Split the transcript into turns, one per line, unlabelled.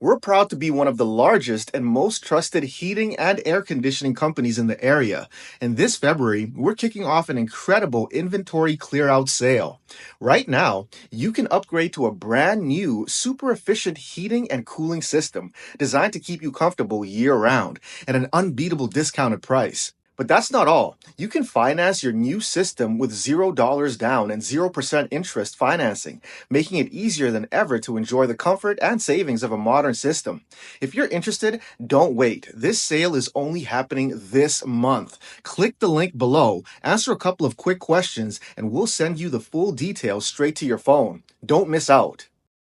We're proud to be one of the largest and most trusted heating and air conditioning companies in the area. And this February, we're kicking off an incredible inventory clear-out sale. Right now, you can upgrade to a brand new, super efficient heating and cooling system designed to keep you comfortable year-round at an unbeatable discounted price. But that's not all. You can finance your new system with $0 down and 0% interest financing, making it easier than ever to enjoy the comfort and savings of a modern system. If you're interested, don't wait. This sale is only happening this month. Click the link below, answer a couple of quick questions, and we'll send you the full details straight to your phone. Don't miss out.